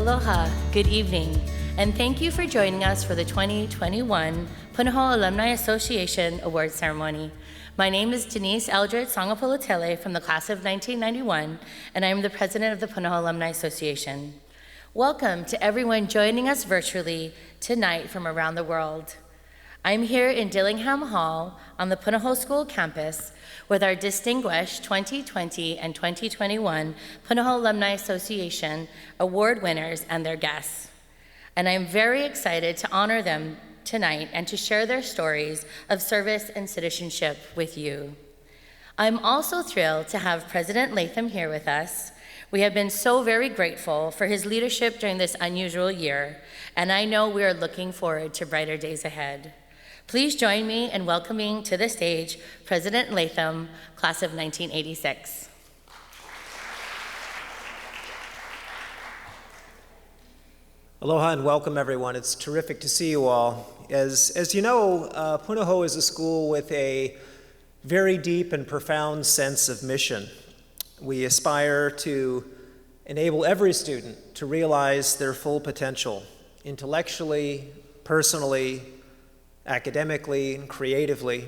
Aloha, good evening, and thank you for joining us for the 2021 Punahou Alumni Association Award Ceremony. My name is Denise Eldred Sangapolotele from the class of 1991, and I am the president of the Punahou Alumni Association. Welcome to everyone joining us virtually tonight from around the world. I'm here in Dillingham Hall on the Punahou School campus with our distinguished 2020 and 2021 Punahou Alumni Association award winners and their guests. And I'm very excited to honor them tonight and to share their stories of service and citizenship with you. I'm also thrilled to have President Latham here with us. We have been so very grateful for his leadership during this unusual year, and I know we are looking forward to brighter days ahead. Please join me in welcoming to the stage President Latham, class of 1986. Aloha and welcome everyone. It's terrific to see you all. As you know, Punahou is a school with a very deep and profound sense of mission. We aspire to enable every student to realize their full potential, intellectually, personally, academically, and creatively.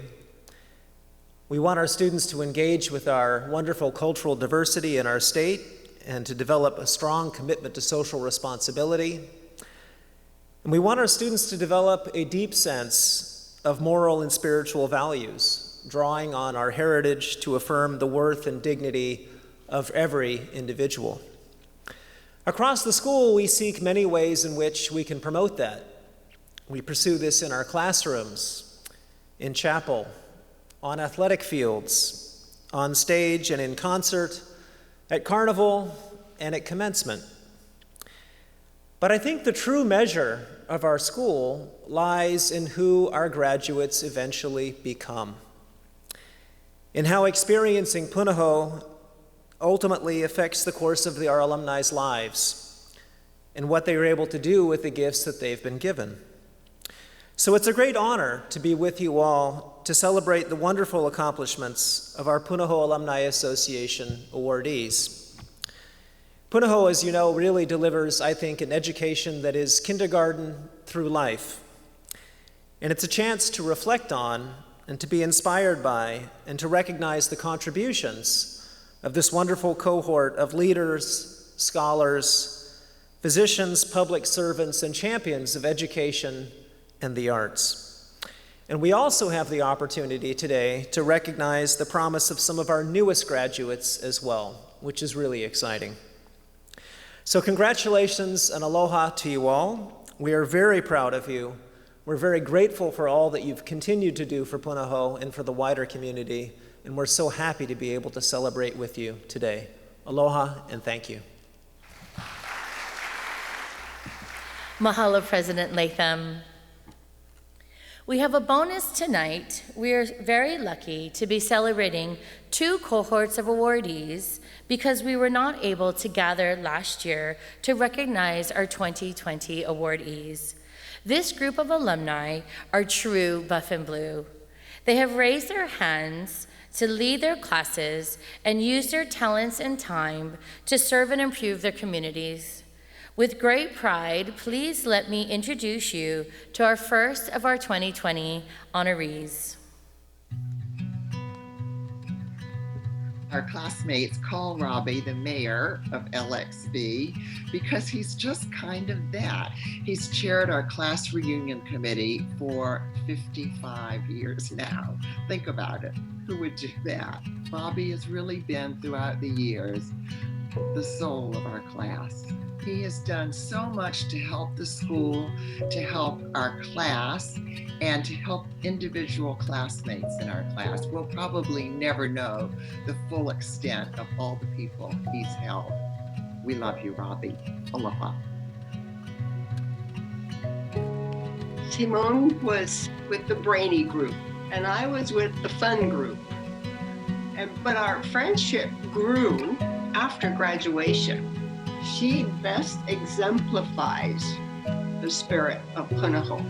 We want our students to engage with our wonderful cultural diversity in our state and to develop a strong commitment to social responsibility. And we want our students to develop a deep sense of moral and spiritual values, drawing on our heritage to affirm the worth and dignity of every individual. Across the school, we seek many ways in which we can promote that. We pursue this in our classrooms, in chapel, on athletic fields, on stage and in concert, at carnival, and at commencement. But I think the true measure of our school lies in who our graduates eventually become, in how experiencing Punahou ultimately affects the course of our alumni's lives, and what they are able to do with the gifts that they've been given. So it's a great honor to be with you all to celebrate the wonderful accomplishments of our Punahou Alumni Association awardees. Punahou, as you know, really delivers, I think, an education that is kindergarten through life. And it's a chance to reflect on and to be inspired by and to recognize the contributions of this wonderful cohort of leaders, scholars, physicians, public servants, and champions of education and the arts. And we also have the opportunity today to recognize the promise of some of our newest graduates as well, which is really exciting. So congratulations and aloha to you all. We are very proud of you. We're very grateful for all that you've continued to do for Punahou and for the wider community, and we're so happy to be able to celebrate with you today. Aloha and thank you. Mahalo, President Latham. We have a bonus tonight. We are very lucky to be celebrating two cohorts of awardees because we were not able to gather last year to recognize our 2020 awardees. This group of alumni are true buff and blue. They have raised their hands to lead their classes and use their talents and time to serve and improve their communities. With great pride, please let me introduce you to our first of our 2020 honorees. Our classmates call Robbie the mayor of LXV because he's just kind of that. He's chaired our class reunion committee for 55 years now. Think about it. Who would do that? Robbie has really been, throughout the years, the soul of our class. He has done so much to help the school, to help our class, and to help individual classmates in our class. We'll probably never know the full extent of all the people he's helped. We love you, Robbie. Aloha. Simone was with the Brainy group, and I was with the Fun group. But our friendship grew after graduation. She best exemplifies the spirit of Punahou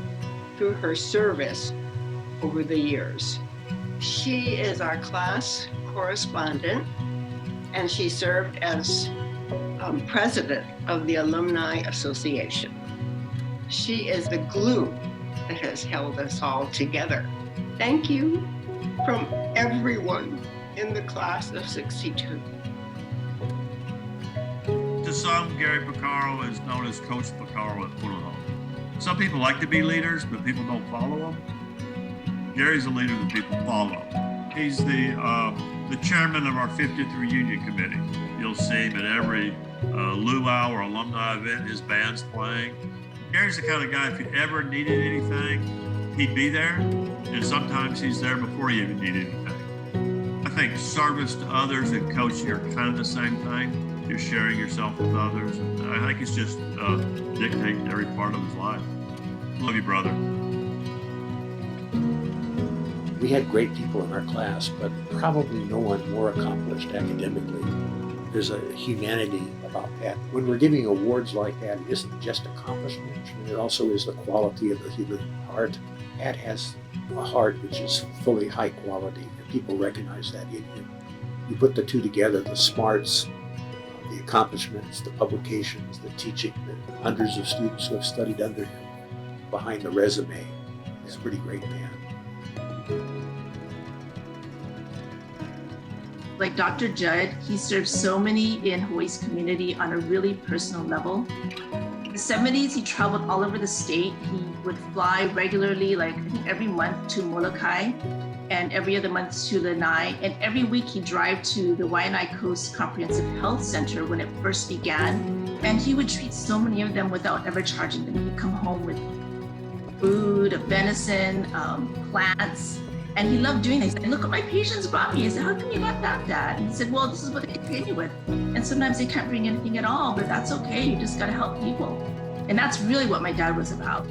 through her service over the years. She is our class correspondent, and she served as president of the Alumni Association. She is the glue that has held us all together. Thank you from everyone in the class of 62. To some, Gary Pacarro is known as Coach Pacarro at Punahou. Some people like to be leaders, but people don't follow them. Gary's a leader that people follow. He's the chairman of our 50th reunion committee. You'll see him at every luau or alumni event, his band's playing. Gary's the kind of guy, if you ever needed anything, he'd be there. And sometimes he's there before you even need anything. I think service to others and coaching are kind of the same thing. You're sharing yourself with others. And I think it's just dictating every part of his life. Love you, brother. We had great people in our class, but probably no one more accomplished academically. There's a humanity about that. When we're giving awards like that, it isn't just accomplishments. It also is the quality of the human heart. Pat has a heart which is fully high quality, and people recognize that in him. You put the two together, the smarts, the accomplishments, the publications, the teaching, the hundreds of students who have studied under him, behind the resume. He's a pretty great man. Like Dr. Judd, he served so many in Hawaii's community on a really personal level. In the 70s, he traveled all over the state. He would fly regularly, like I think every month to Molokai and every other month to Lanai. And every week he'd drive to the Waianae Coast Comprehensive Health Center when it first began. And he would treat so many of them without ever charging them. He'd come home with food, venison, plants. And he loved doing things. And look what my patients brought me. I said, how come you got that, Dad? And he said, well, this is what they pay me with. And sometimes they can't bring anything at all, but that's okay. You just gotta help people. And that's really what my dad was about.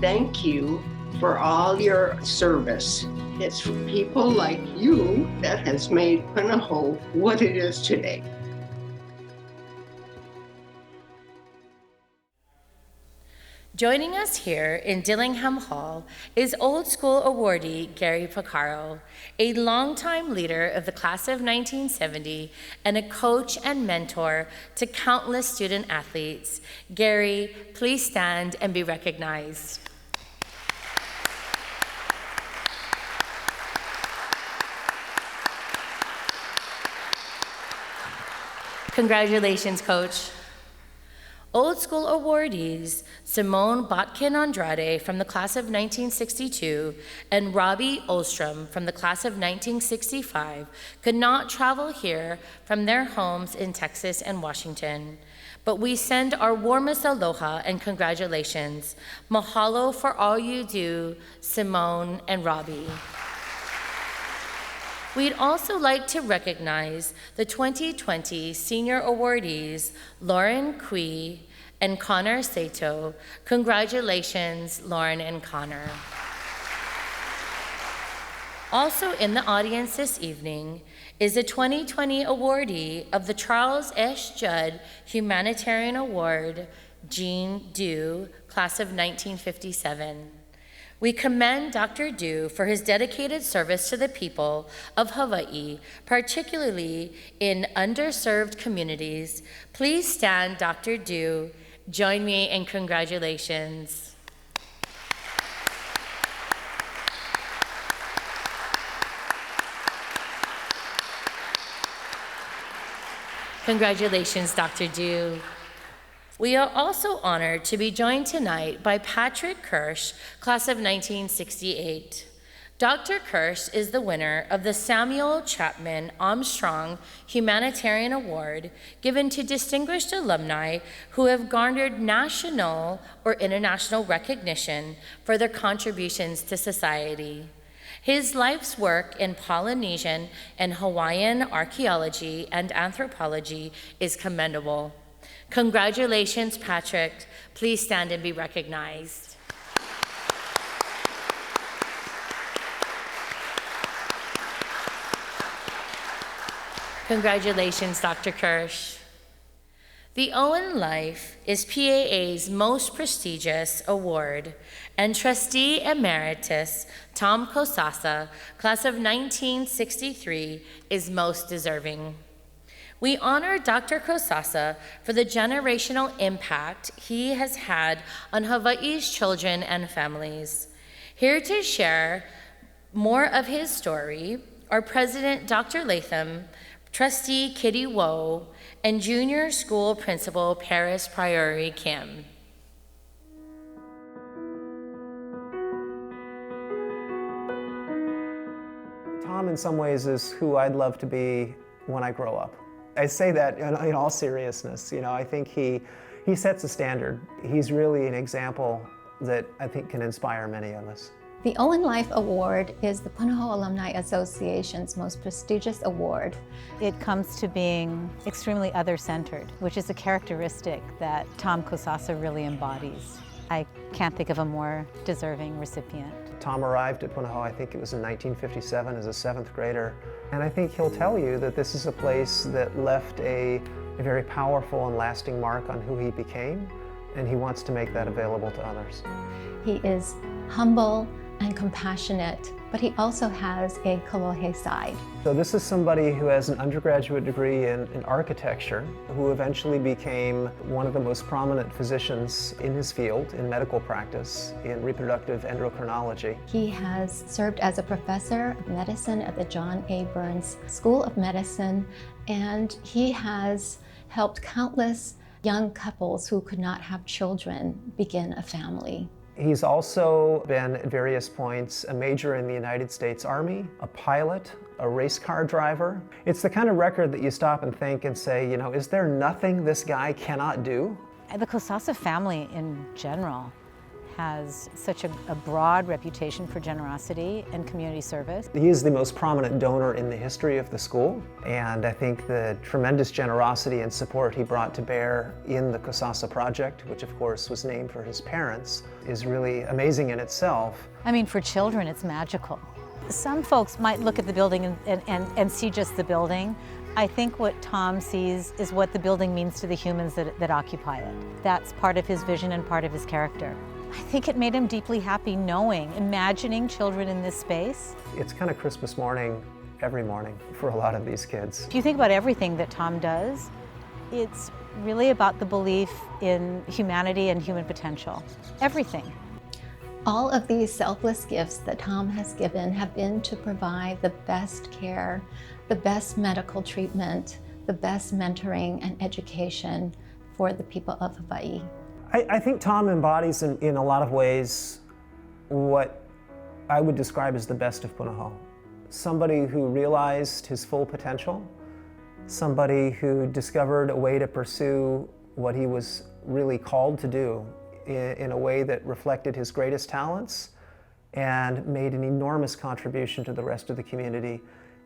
Thank you for all your service. It's for people like you that has made Punahou what it is today. Joining us here in Dillingham Hall is old school awardee Gary Pacarro, a longtime leader of the class of 1970 and a coach and mentor to countless student athletes. Gary, please stand and be recognized. Congratulations, Coach. Old School awardees Simone Botkin-Andrade from the class of 1962 and Robbie Ostrom from the class of 1965 could not travel here from their homes in Texas and Washington. But we send our warmest aloha and congratulations. Mahalo for all you do, Simone and Robbie. We'd also like to recognize the 2020 senior awardees, Lauren Kui and Connor Sato. Congratulations, Lauren and Connor. Also in the audience this evening is a 2020 awardee of the Charles S. Judd Humanitarian Award, Jean Du, class of 1957. We commend Dr. Du for his dedicated service to the people of Hawaii, particularly in underserved communities. Please stand, Dr. Du. Join me in congratulations. Congratulations, Dr. Du. We are also honored to be joined tonight by Patrick Kirch, class of 1968. Dr. Kirch is the winner of the Samuel Chapman Armstrong Humanitarian Award given to distinguished alumni who have garnered national or international recognition for their contributions to society. His life's work in Polynesian and Hawaiian archaeology and anthropology is commendable. Congratulations, Patrick. Please stand and be recognized. Congratulations, Dr. Kirch. The Owen Life is PAA's most prestigious award, and Trustee Emeritus Tom Kosasa, class of 1963, is most deserving. We honor Dr. Kosasa for the generational impact he has had on Hawaii's children and families. Here to share more of his story are President Dr. Latham, Trustee Kitty Woe, and Junior School Principal Paris Priori Kim. Tom, in some ways, is who I'd love to be when I grow up. I say that in all seriousness. I think he sets a standard. He's really an example that I think can inspire many of us. The Olin Life Award is the Punahou Alumni Association's most prestigious award. It comes to being extremely other-centered, which is a characteristic that Tom Kosasa really embodies. I can't think of a more deserving recipient. Tom arrived at Punahou, I think it was in 1957, as a 7th grader. And I think he'll tell you that this is a place that left a very powerful and lasting mark on who he became, and he wants to make that available to others. He is humble and compassionate, but he also has a kolohe side. So this is somebody who has an undergraduate degree in architecture, who eventually became one of the most prominent physicians in his field, in medical practice, in reproductive endocrinology. He has served as a professor of medicine at the John A. Burns School of Medicine, and he has helped countless young couples who could not have children begin a family. He's also been, at various points, a major in the United States Army, a pilot, a race car driver. It's the kind of record that you stop and think and say, is there nothing this guy cannot do? The Kosasa family in general has such a broad reputation for generosity and community service. He is the most prominent donor in the history of the school, and I think the tremendous generosity and support he brought to bear in the Kosasa project, which of course was named for his parents, is really amazing in itself. I mean, for children, it's magical. Some folks might look at the building and see just the building. I think what Tom sees is what the building means to the humans that occupy it. That's part of his vision and part of his character. I think it made him deeply happy imagining children in this space. It's kind of Christmas morning every morning for a lot of these kids. If you think about everything that Tom does, it's really about the belief in humanity and human potential. Everything. All of these selfless gifts that Tom has given have been to provide the best care, the best medical treatment, the best mentoring and education for the people of Hawaii. I think Tom embodies in a lot of ways what I would describe as the best of Punahou. Somebody who realized his full potential, somebody who discovered a way to pursue what he was really called to do in a way that reflected his greatest talents and made an enormous contribution to the rest of the community,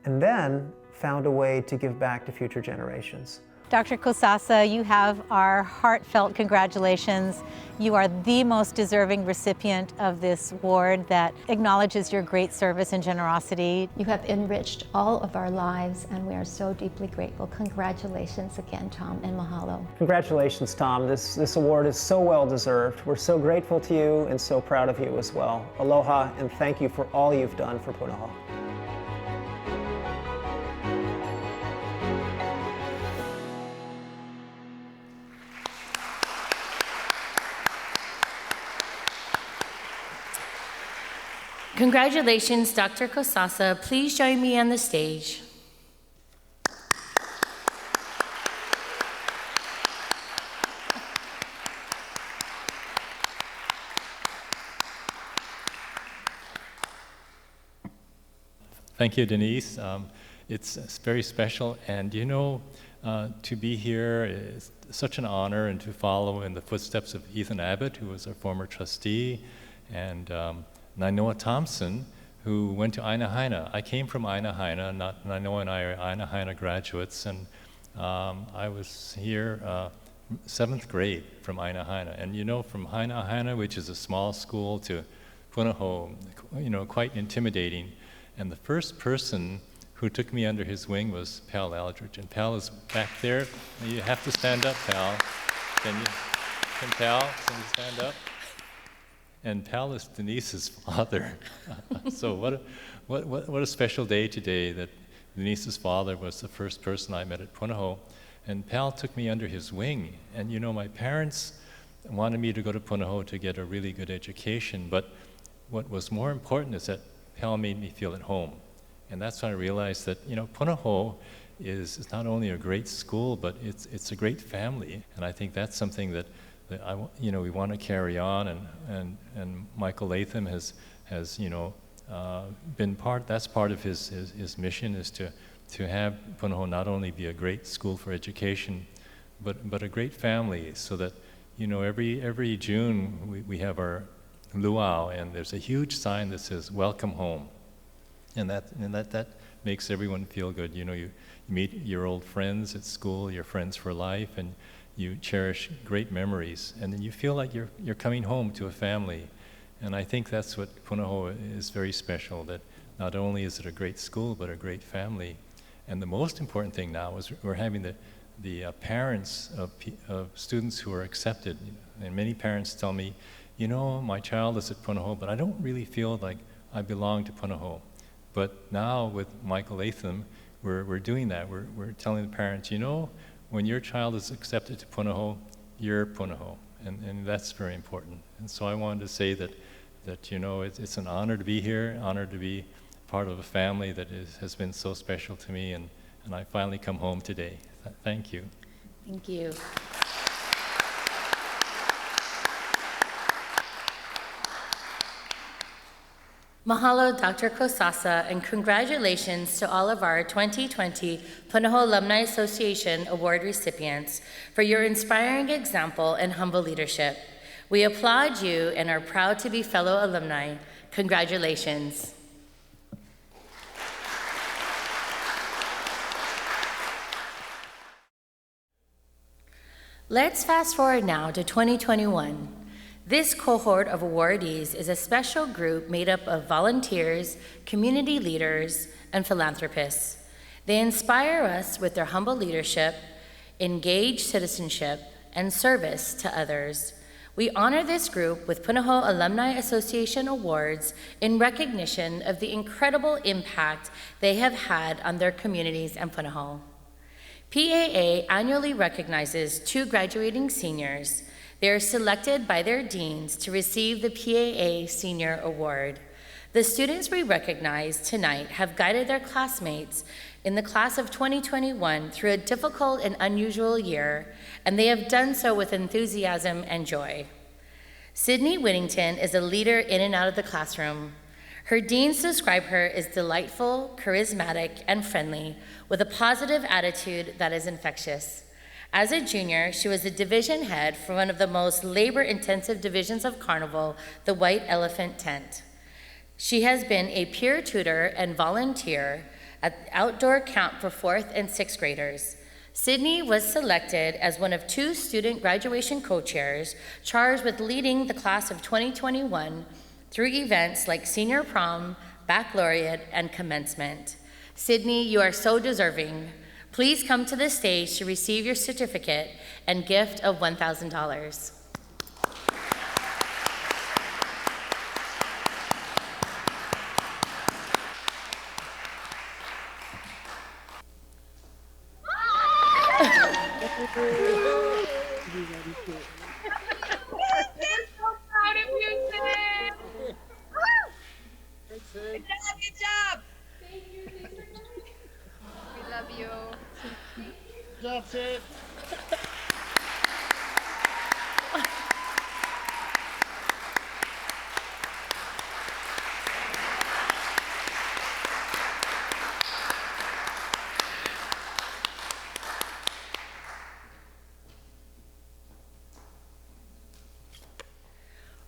and then found a way to give back to future generations. Dr. Kosasa, you have our heartfelt congratulations. You are the most deserving recipient of this award that acknowledges your great service and generosity. You have enriched all of our lives, and we are so deeply grateful. Congratulations again, Tom, and mahalo. Congratulations, Tom. This award is so well deserved. We're so grateful to you and so proud of you as well. Aloha, and thank you for all you've done for Punahou. Congratulations, Dr. Kosasa. Please join me on the stage. Thank you, Denise. It's very special, and to be here is such an honor, and to follow in the footsteps of Ethan Abbott, who was our former trustee, and Nainoa Thompson, who went to Ainahaina. I came from Ainahaina, Nainoa and I are Ainahaina graduates, and I was here 7th grade from Ainahaina. And from Ainahaina, which is a small school, to Punahou, quite intimidating. And the first person who took me under his wing was Pal Aldridge. And Pal is back there. You have to stand up, Pal. Can Pal stand up? And Pal is Denise's father. So what a special day today that Denise's father was the first person I met at Punahou, and Pal took me under his wing. And you know, my parents wanted me to go to Punahou to get a really good education, but what was more important is that Pal made me feel at home. And that's when I realized that, you know, Punahou is not only a great school, but it's a great family. And I think that's something that we want to carry on, and Michael Latham has you know, that's part of his mission, is to have Punahou not only be a great school for education, but a great family, so that, you know, every June we have our luau, and there's a huge sign that says "Welcome Home," and that makes everyone feel good. You know, you meet your old friends at school, your friends for life, and you cherish great memories, and then you feel like you're coming home to a family. And I think that's what Punahou is very special, that not only is it a great school, but a great family. And the most important thing now is we're having the parents of students who are accepted. And many parents tell me, you know, my child is at Punahou, but I don't really feel like I belong to Punahou. But now with Michael Latham, we're doing that. We're telling the parents, you know, when your child is accepted to Punahou, you're Punahou. And that's very important. And so I wanted to say that you know, it's an honor to be here, honor to be part of a family that has been so special to me, and I finally come home today. Thank you. Thank you. Mahalo, Dr. Kosasa, and congratulations to all of our 2020 Punahou Alumni Association Award recipients for your inspiring example and humble leadership. We applaud you and are proud to be fellow alumni. Congratulations. Let's fast forward now to 2021. This cohort of awardees is a special group made up of volunteers, community leaders, and philanthropists. They inspire us with their humble leadership, engaged citizenship, and service to others. We honor this group with Punahou Alumni Association Awards in recognition of the incredible impact they have had on their communities and Punahou. PAA annually recognizes 2 graduating seniors. They are selected by their deans to receive the PAA Senior Award. The students we recognize tonight have guided their classmates in the class of 2021 through a difficult and unusual year, and they have done so with enthusiasm and joy. Sydney Whittington is a leader in and out of the classroom. Her deans describe her as delightful, charismatic, and friendly, with a positive attitude that is infectious. As a junior, she was a division head for one of the most labor-intensive divisions of Carnival, the White Elephant Tent. She has been a peer tutor and volunteer at outdoor camp for 4th and 6th graders. Sydney was selected as one of 2 student graduation co-chairs charged with leading the class of 2021 through events like senior prom, baccalaureate, and commencement. Sydney, you are so deserving. Please come to the stage to receive your certificate and gift of $1,000. Good job. Thank you. We love you. Good job, Sid.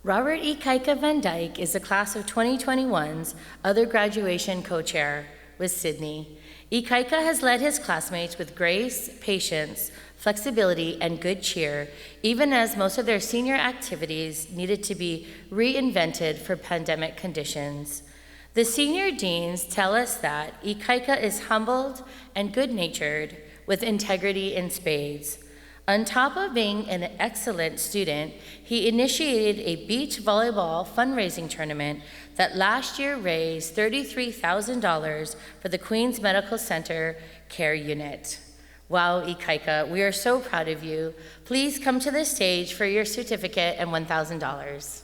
Robert Ikaika Van Dyke is the class of 2021's other graduation co-chair with Sydney. Ikaika has led his classmates with grace, patience, flexibility, and good cheer, even as most of their senior activities needed to be reinvented for pandemic conditions. The senior deans tell us that Ikaika is humbled and good-natured with integrity in spades. On top of being an excellent student, he initiated a beach volleyball fundraising tournament that last year raised $33,000 for the Queens Medical Center Care Unit. Wow, Ikaika, we are so proud of you. Please come to the stage for your certificate and $1,000.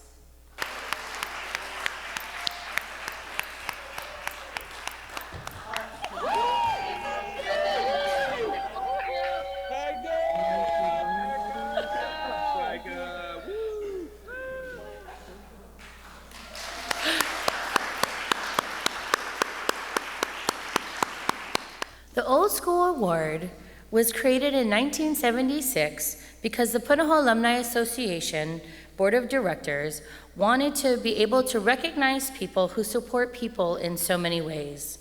The Old School Award was created in 1976 because the Punahou Alumni Association Board of Directors wanted to be able to recognize people who support people in so many ways.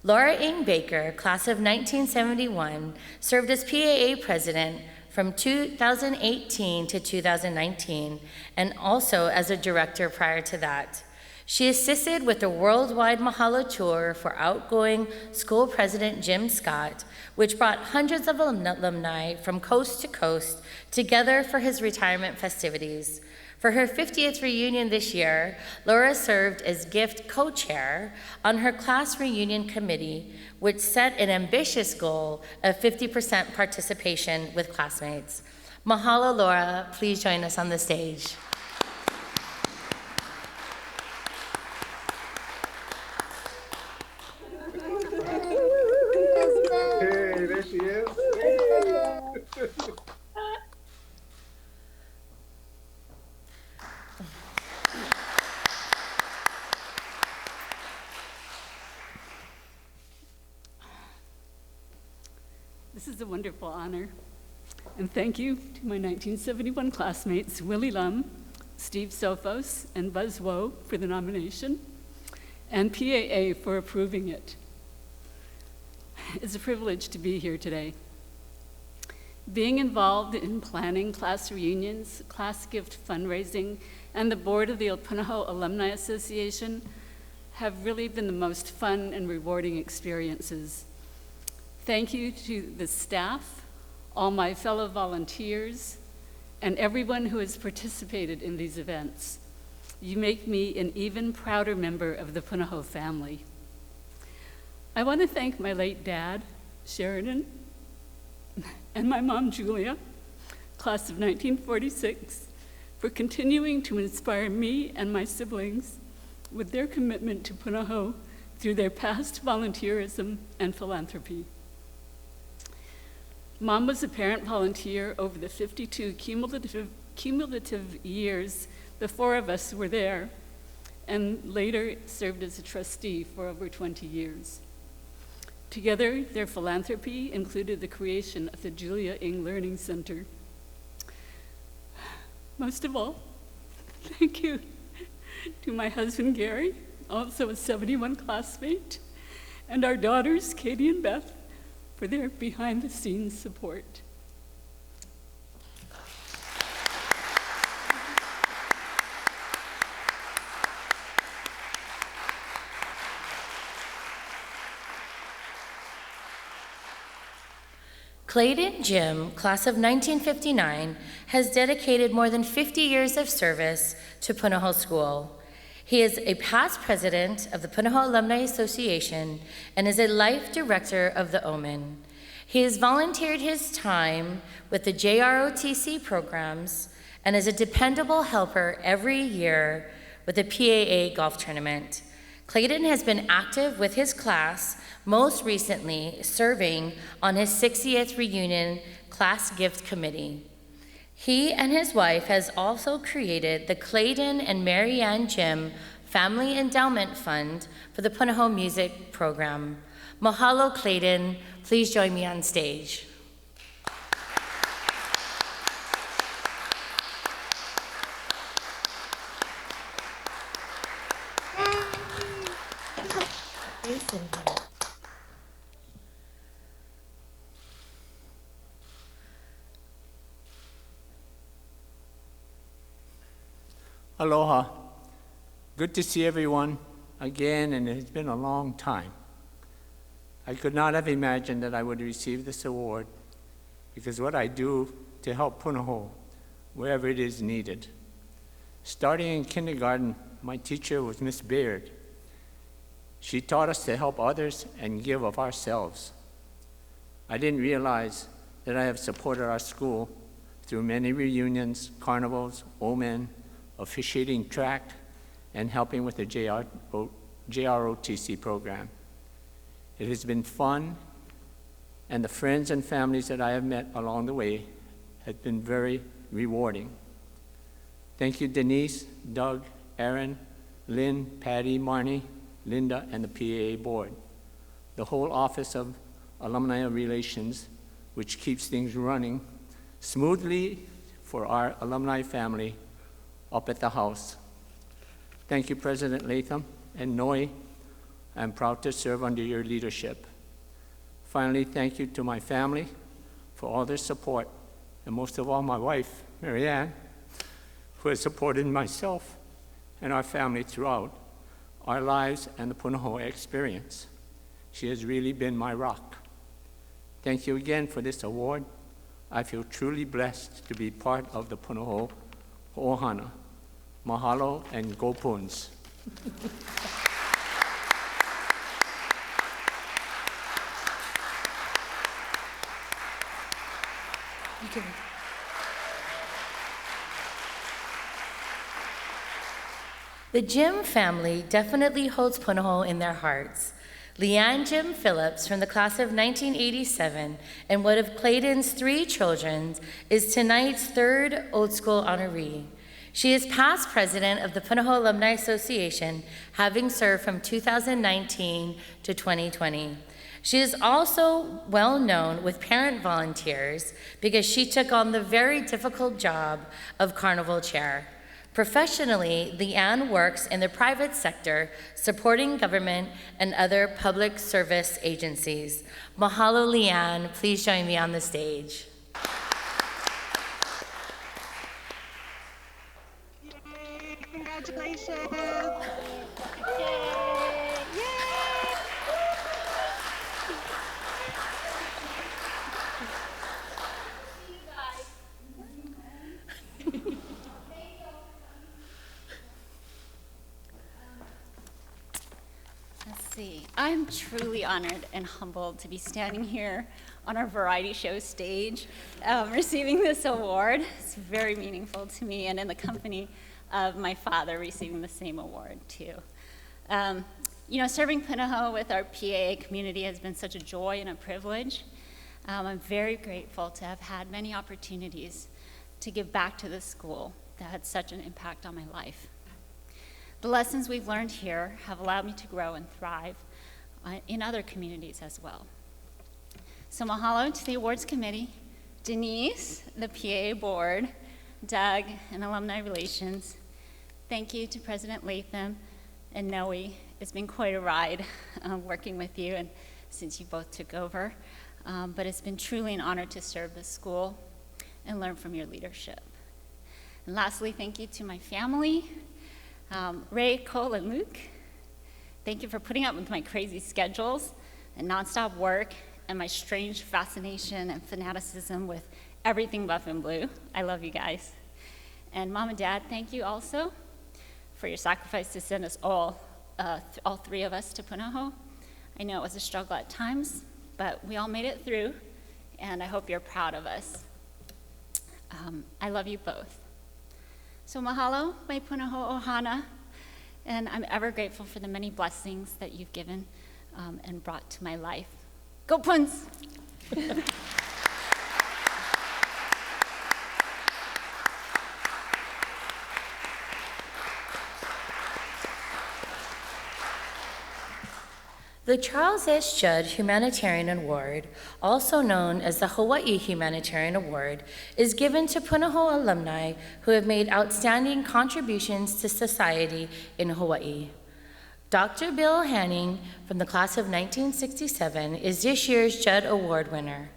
Laura Ing Baker, class of 1971, served as PAA president from 2018 to 2019, and also as a director prior to that. She assisted with the worldwide Mahalo tour for outgoing school president Jim Scott, which brought hundreds of alumni from coast to coast together for his retirement festivities. For her 50th reunion this year, Laura served as gift co-chair on her class reunion committee, which set an ambitious goal of 50% participation with classmates. Mahalo, Laura. Please join us on the stage. Hey, there she is. This is a wonderful honor, and thank you to my 1971 classmates, Willie Lum, Steve Sophos, and Buzz Woe for the nomination, and PAA for approving it. It's a privilege to be here today. Being involved in planning class reunions, class gift fundraising, and the board of the Punahou Alumni Association have really been the most fun and rewarding experiences. Thank you to the staff, all my fellow volunteers, and everyone who has participated in these events. You make me an even prouder member of the Punahou family. I want to thank my late dad, Sheridan, and my mom, Julia, class of 1946, for continuing to inspire me and my siblings with their commitment to Punahou through their past volunteerism and philanthropy. Mom was a parent volunteer over the 52 cumulative years the four of us were there, and later served as a trustee for over 20 years. Together, their philanthropy included the creation of the Julia Ing Learning Center. Most of all, thank you to my husband, Gary, also a 71 classmate, and our daughters, Katie and Beth, for their behind-the-scenes support. Clayton Jim, class of 1959, has dedicated more than 50 years of service to Punahou School. He is a past president of the Punahou Alumni Association and is a life director of the Omen. He has volunteered his time with the JROTC programs and is a dependable helper every year with the PAA golf tournament. Clayton has been active with his class, most recently serving on his 60th reunion class gift committee. He and his wife has also created the Clayton and Marianne Jim Family Endowment Fund for the Punahou Music Program. Mahalo, Clayton. Please join me on stage. Aloha. Good to see everyone again, and it's been a long time. I could not have imagined that I would receive this award, because what I do to help Punahou wherever it is needed. Starting in kindergarten, my teacher was Miss Baird. She taught us to help others and give of ourselves. I didn't realize that I have supported our school through many reunions, carnivals, OMEN, officiating track, and helping with the JROTC program. It has been fun, and the friends and families that I have met along the way have been very rewarding. Thank you, Denise, Doug, Aaron, Lynn, Patty, Marnie, Linda, and the PAA board, the whole Office of Alumni Relations, which keeps things running smoothly for our alumni family up at the house. Thank you, President Latham and Noe. I'm proud to serve under your leadership. Finally, thank you to my family for all their support, and most of all, my wife, Marianne, who has supported myself and our family throughout our lives and the Punahou experience. She has really been my rock. Thank you again for this award. I feel truly blessed to be part of the Punahou Ohana. Mahalo and go Puns. The Jim family definitely holds Punahou in their hearts. Leanne Jim Phillips from the class of 1987 and one of Clayton's 3 children is tonight's 3rd Old School honoree. She is past president of the Punahou Alumni Association, having served from 2019 to 2020. She is also well known with parent volunteers because she took on the very difficult job of carnival chair. Professionally, Leanne works in the private sector, supporting government and other public service agencies. Mahalo, Leanne. Please join me on the stage. Yay! Congratulations! I'm truly honored and humbled to be standing here on our variety show stage, receiving this award. It's very meaningful to me, and in the company of my father receiving the same award too. Serving Punahou with our PAA community has been such a joy and a privilege. I'm very grateful to have had many opportunities to give back to the school that had such an impact on my life. The lessons we've learned here have allowed me to grow and thrive in other communities as well. So mahalo to the awards committee, Denise, the PAA board, Doug, and Alumni Relations. Thank you to President Latham and Noe. It's been quite a ride working with you and since you both took over, but it's been truly an honor to serve the school and learn from your leadership. And lastly, thank you to my family, Ray, Cole, and Luke. Thank you for putting up with my crazy schedules and nonstop work and my strange fascination and fanaticism with everything buff and blue. I love you guys. And Mom and Dad, thank you also for your sacrifice to send us all 3 of us to Punahou. I know it was a struggle at times, but we all made it through, and I hope you're proud of us. I love you both. So mahalo, mai Punahou ohana. And I'm ever grateful for the many blessings that you've given and brought to my life. Go Puns! The Charles S. Judd Humanitarian Award, also known as the Hawaii Humanitarian Award, is given to Punahou alumni who have made outstanding contributions to society in Hawaii. Dr. Bill Hanning from the class of 1967 is this year's Judd Award winner.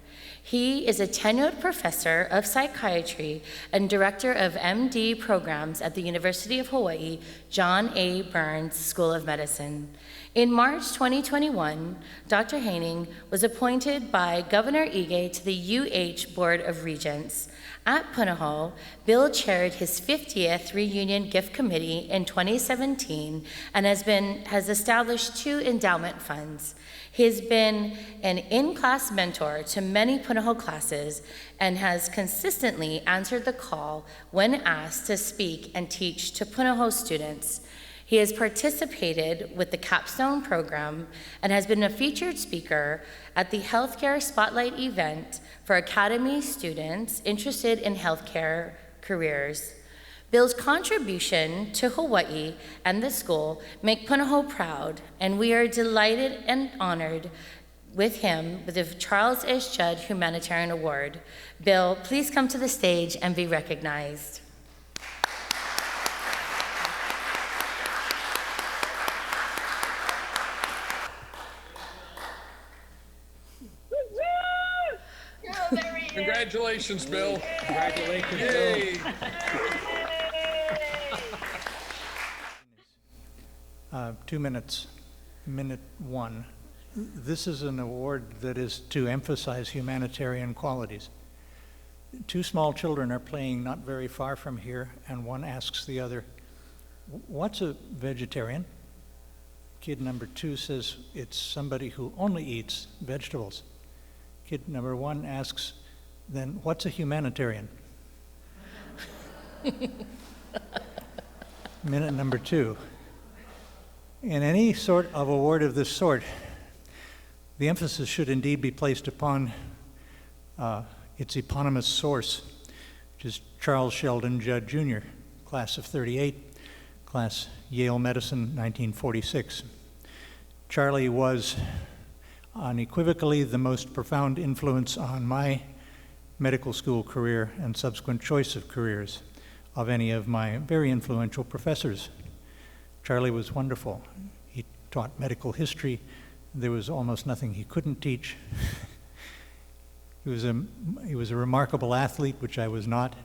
He is a tenured professor of psychiatry and director of MD programs at the University of Hawaii John A. Burns School of Medicine. In March 2021, Dr. Haining was appointed by Governor Ige to the UH Board of Regents. At Punahou, Bill chaired his 50th Reunion Gift Committee in 2017 and has established 2 endowment funds. He has been an in-class mentor to many Punahou classes and has consistently answered the call when asked to speak and teach to Punahou students. He has participated with the Capstone program and has been a featured speaker at the Healthcare Spotlight event for Academy students interested in healthcare careers. Bill's contribution to Hawaii and the school make Punahou proud, and we are delighted and honored with him with the Charles S. Judd Humanitarian Award. Bill, please come to the stage and be recognized. Congratulations, Bill. Congratulations, Yay. Bill. 2 minutes. Minute 1. This is an award that is to emphasize humanitarian qualities. 2 small children are playing not very far from here, and one asks the other, "What's a vegetarian?" Kid number 2 says, "It's somebody who only eats vegetables." Kid number 1 asks, "Then what's a humanitarian?" Minute number 2. In any sort of award of this sort, the emphasis should indeed be placed upon its eponymous source, which is Charles Sheldon Judd Jr., class of 38, class Yale Medicine, 1946. Charlie was unequivocally the most profound influence on my medical school career and subsequent choice of careers of any of my very influential professors. Charlie was wonderful. He taught medical history. There was almost nothing he couldn't teach. He was a remarkable athlete, which I was not.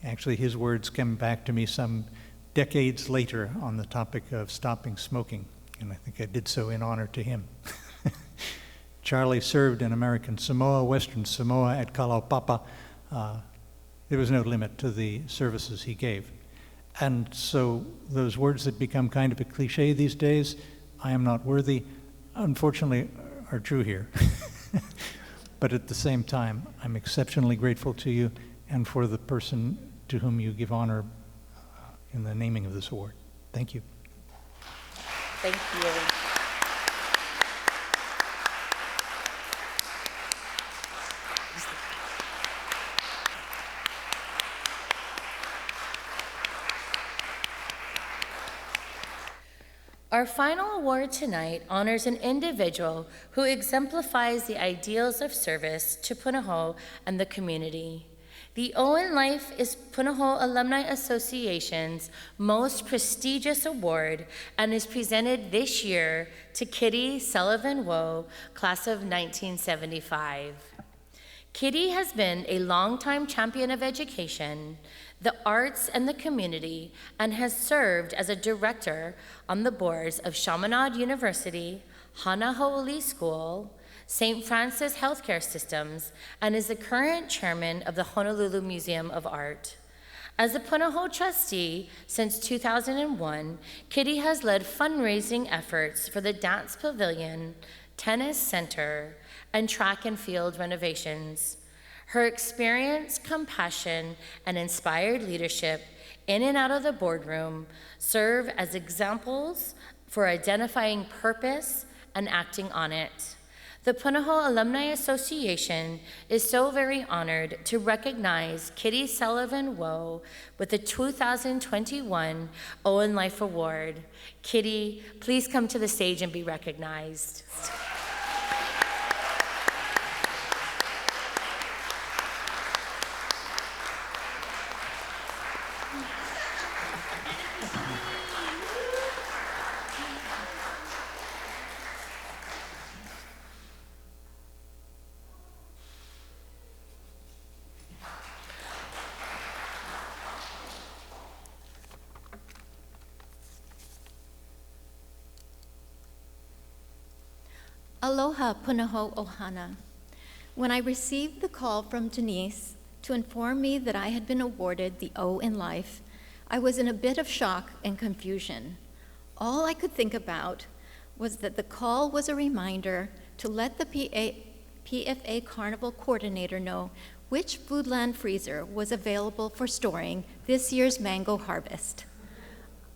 Actually, his words came back to me some decades later on the topic of stopping smoking, and I think I did so in honor to him. Charlie served in American Samoa, Western Samoa at Kalaupapa. There was no limit to the services he gave. And so those words that become kind of a cliche these days, "I am not worthy," unfortunately are true here. But at the same time, I'm exceptionally grateful to you and for the person to whom you give honor in the naming of this award. Thank you. Thank you. Our final award tonight honors an individual who exemplifies the ideals of service to Punahou and the community. The Owen Life is Punahou Alumni Association's most prestigious award and is presented this year to Kitty Sullivan-Woe, class of 1975. Kitty has been a longtime champion of education, the arts, and the community, and has served as a director on the boards of Chaminade University, Hanaho'oli School, St. Francis Healthcare Systems, and is the current chairman of the Honolulu Museum of Art. As a Punahou trustee since 2001, Kitty has led fundraising efforts for the Dance Pavilion, Tennis Center, and track and field renovations. Her experience, compassion, and inspired leadership in and out of the boardroom serve as examples for identifying purpose and acting on it. The Punahou Alumni Association is so very honored to recognize Kitty Sullivan-Woe with the 2021 Owen Life Award. Kitty, please come to the stage and be recognized. Aloha Punahou Ohana. When I received the call from Denise to inform me that I had been awarded the O in life, I was in a bit of shock and confusion. All I could think about was that the call was a reminder to let the PFA Carnival coordinator know which Foodland freezer was available for storing this year's mango harvest.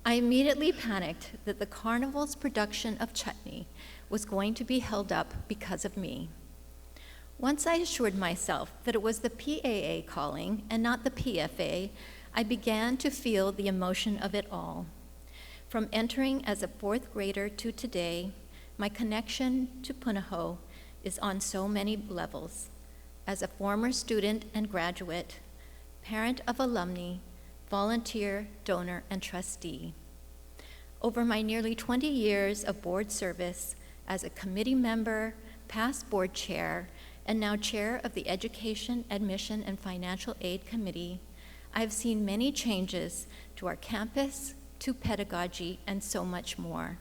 I immediately panicked that the carnival's production of chutney was going to be held up because of me. Once I assured myself that it was the PAA calling and not the PFA, I began to feel the emotion of it all. From entering as a fourth grader to today, my connection to Punahou is on so many levels. As a former student and graduate, parent of alumni, volunteer, donor, and trustee. Over my nearly 20 years of board service as a committee member, past board chair, and now chair of the Education, Admission, and Financial Aid Committee, I've seen many changes to our campus, to pedagogy, and so much more.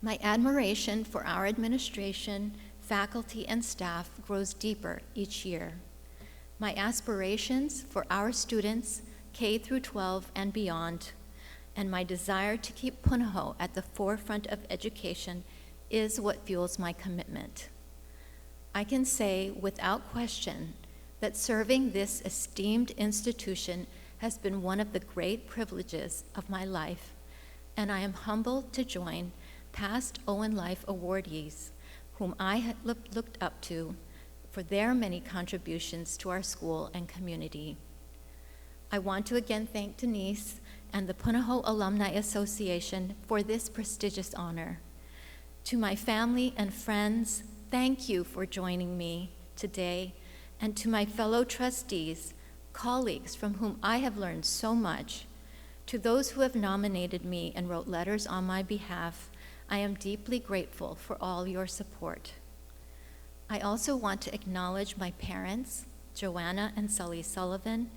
My admiration for our administration, faculty, and staff grows deeper each year. My aspirations for our students, K through 12 and beyond, and my desire to keep Punahou at the forefront of education is what fuels my commitment. I can say without question that serving this esteemed institution has been one of the great privileges of my life, and I am humbled to join past Owen Life awardees, whom I had looked up to for their many contributions to our school and community. I want to again thank Denise and the Punahou Alumni Association for this prestigious honor. To my family and friends, thank you for joining me today, and to my fellow trustees, colleagues from whom I have learned so much, to those who have nominated me and wrote letters on my behalf, I am deeply grateful for all your support. I also want to acknowledge my parents, Joanna and Sully Sullivan,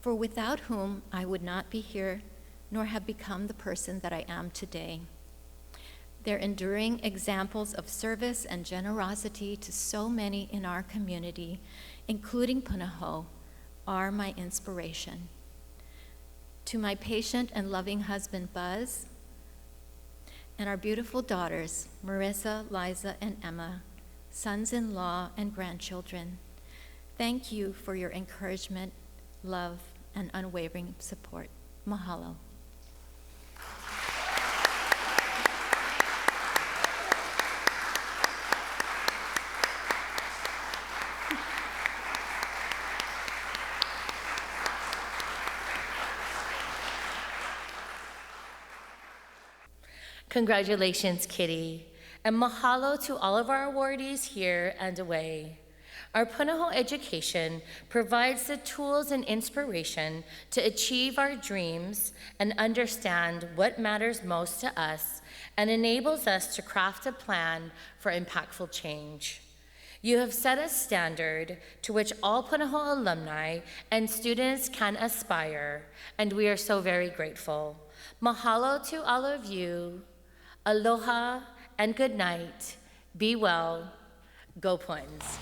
for without whom I would not be here nor have become the person that I am today. Their enduring examples of service and generosity to so many in our community, including Punahou, are my inspiration. To my patient and loving husband, Buzz, and our beautiful daughters, Marissa, Liza, and Emma, sons-in-law and grandchildren, thank you for your encouragement, love, and unwavering support. Mahalo. Congratulations, Kitty, and mahalo to all of our awardees here and away. Our Punahou education provides the tools and inspiration to achieve our dreams and understand what matters most to us, and enables us to craft a plan for impactful change. You have set a standard to which all Punahou alumni and students can aspire, and we are so very grateful. Mahalo to all of you. Aloha and good night. Be well. Go Puns.